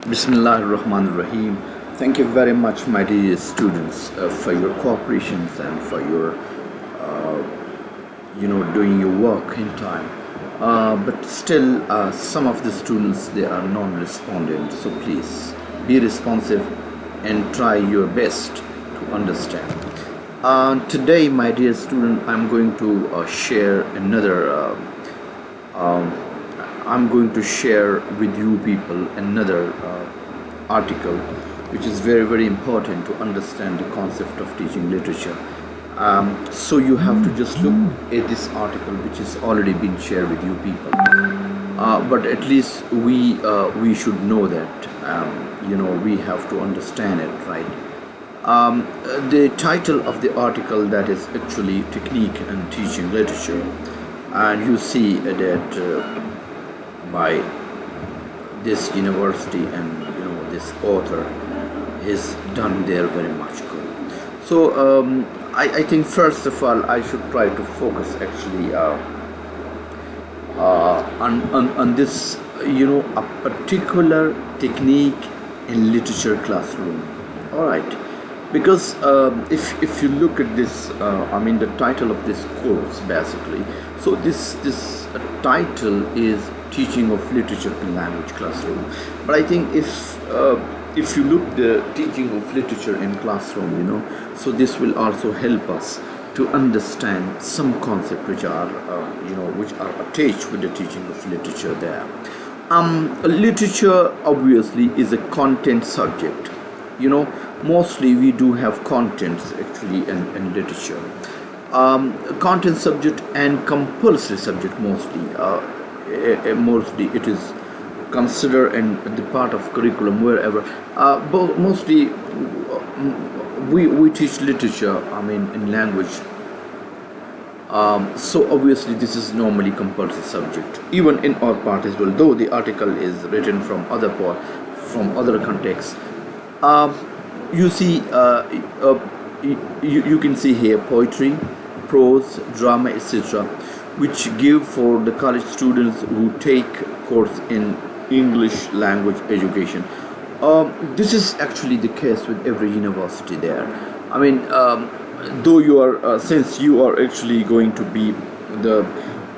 Bismillahir Rahim. Thank you very much, my dear students, for your cooperations and for your, doing your work in time. But still, some of the students they are non-respondent. So please be responsive and try your best to understand. Today, my dear student, I'm going to share another. Um, I'm going to share with you people another article which is very very important to understand the concept of teaching literature. So you have to just look at this article which has already been shared with you people. But at least we should know that we have to understand it, right? The title of the article that is actually technique and teaching literature, and you see that by this university and this author is done there very much good. So I think first of all I should try to focus actually on this a particular technique in literature classroom. All right, because if you look at this, the title of this course basically. So this title is teaching of literature in language classroom. But I think if you look the teaching of literature in classroom, so this will also help us to understand some concepts which are which are attached with the teaching of literature there. Literature obviously is a content subject. Mostly we do have contents actually in literature. Content subject and compulsory subject mostly. Mostly it is considered in the part of curriculum wherever. But mostly we teach literature. In language. So obviously this is normally compulsory subject. Even in our part as well, though the article is written from other part, from other contexts. You see, you can see here poetry, prose, drama, etc., which give for the college students who take course in English language education. This is actually the case with every university there. Though you are, since you are actually going to be the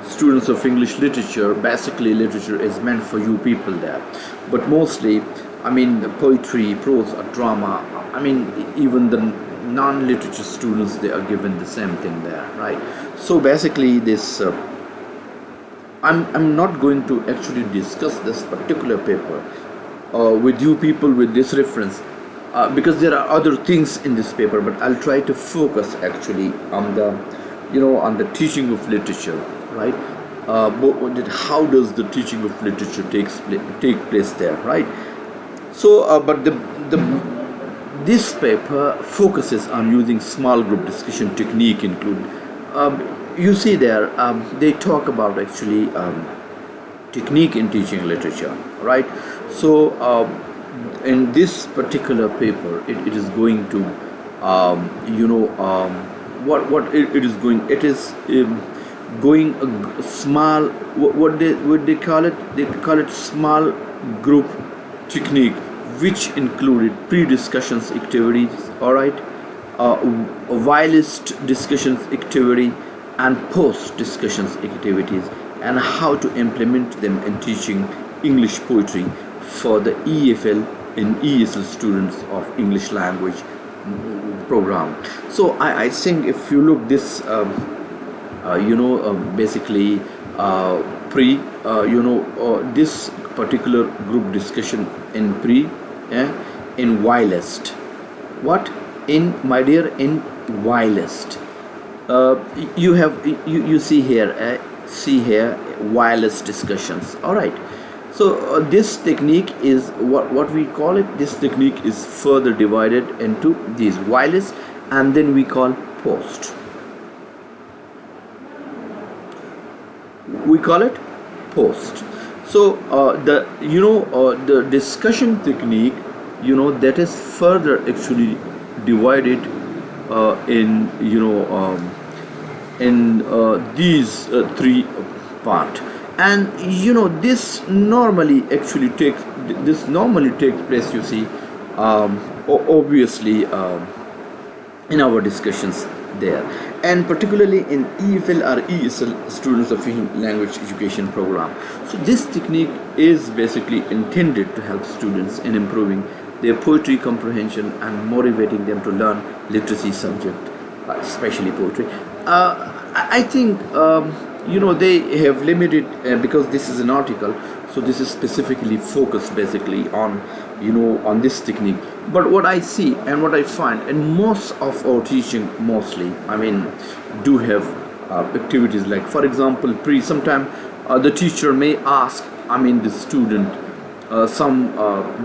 students of English literature, basically literature is meant for you people there. But mostly, the poetry, prose, or drama, even the non-literature students, they are given the same thing there, right? So basically this I'm not going to actually discuss this particular paper with you people with this reference, because there are other things in this paper, but I'll try to focus actually on the on the teaching of literature, right? But how does the teaching of literature take place there, right? So but this paper focuses on using small group discussion technique include. You see there, they talk about actually technique in teaching literature, right? So in this particular paper, it is going to, it is going. It is going a small. What they call it? They call it small group technique, which included pre-discussions activities, all right, whilst discussions activity and post-discussions activities, and how to implement them in teaching English poetry for the EFL and ESL students of English language program. So I think if you look this, basically this particular group discussion in in whilst. What? In, my dear, in whilst. You see here whilst discussions. All right. So this technique is what we call it. This technique is further divided into these whilst, and then we call post. We call it post. So the discussion technique, that is further actually divided in these three part. And this normally takes place, you see, obviously, in our discussions there, and particularly in EFL or ESL, students of language education program. So this technique is basically intended to help students in improving their poetry comprehension and motivating them to learn literacy subject, especially poetry. I think they have limited, because this is an article, so this is specifically focused basically on on this technique. But what I see and what I find, and most of our teaching mostly, do have activities like, for example, sometime the teacher may ask the student some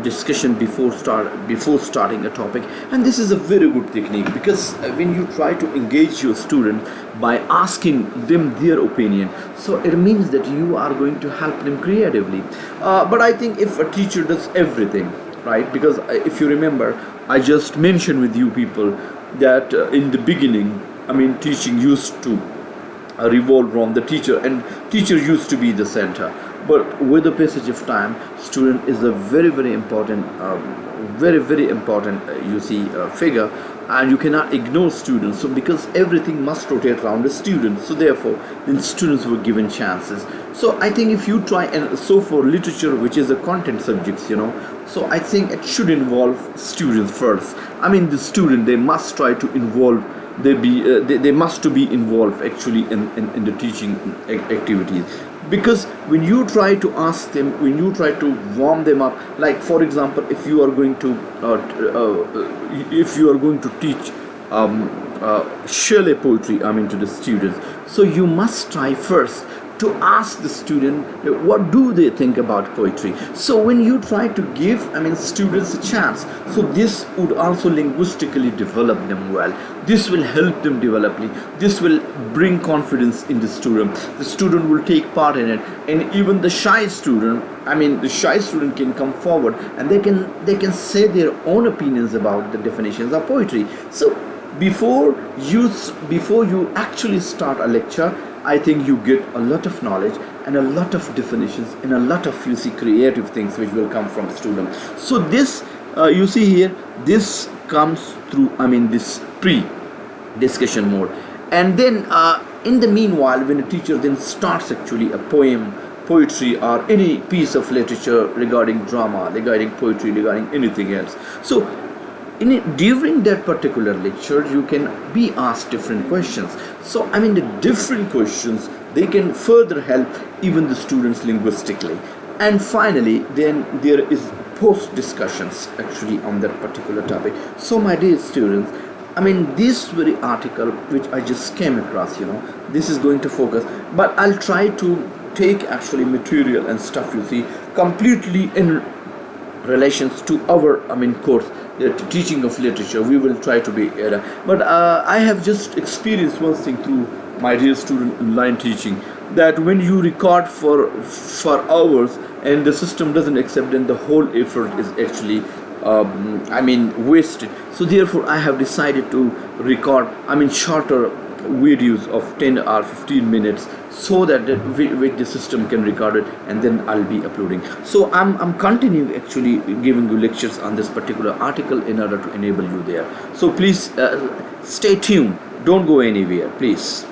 discussion before starting a topic. And this is a very good technique, because when you try to engage your student by asking them their opinion, so it means that you are going to help them creatively. But I think if a teacher does everything right, because if you remember, I just mentioned with you people that in the beginning, teaching used to revolve around the teacher, and teacher used to be the center. But with the passage of time, student is a very very important, very important figure, and you cannot ignore students. So because everything must rotate around the students, so therefore then students were given chances. So I think if you try, and so for literature, which is a content subjects, so I think it should involve students first. The student, they must try to involve, they must to be involved actually in the teaching activities. Because when you try to ask them, when you try to warm them up, like for example, if you are going to teach chalet poetry to the students, so you must try first to ask the student what do they think about poetry. So when you try to give students a chance, so this would also linguistically develop them well. This will help them developly. This will bring confidence in the student. The student will take part in it, and even the shy student, can come forward, and they can say their own opinions about the definitions of poetry. So before you actually start a lecture, I think you get a lot of knowledge and a lot of definitions and a lot of creative things which will come from students. So this you see here, this comes through this pre-discussion mode. And then in the meanwhile, when a teacher then starts actually a poem, poetry, or any piece of literature regarding drama, regarding poetry, regarding anything else, so during that particular lecture, you can be asked different questions. So the different questions, they can further help even the students linguistically. And finally, then there is post discussions actually on that particular topic. So my dear students, this very article which I just came across, this is going to focus, but I'll try to take actually material and stuff completely in relations to our course, the teaching of literature. We will try to be but I have just experienced one thing through my dear student online teaching, that when you record for hours and the system doesn't accept, then the whole effort is actually wasted. So therefore I have decided to record shorter videos of 10 or 15 minutes, so that the system can record it, and then I'll be uploading. So I'm continuing actually giving you lectures on this particular article in order to enable you there. So please stay tuned, don't go anywhere, please.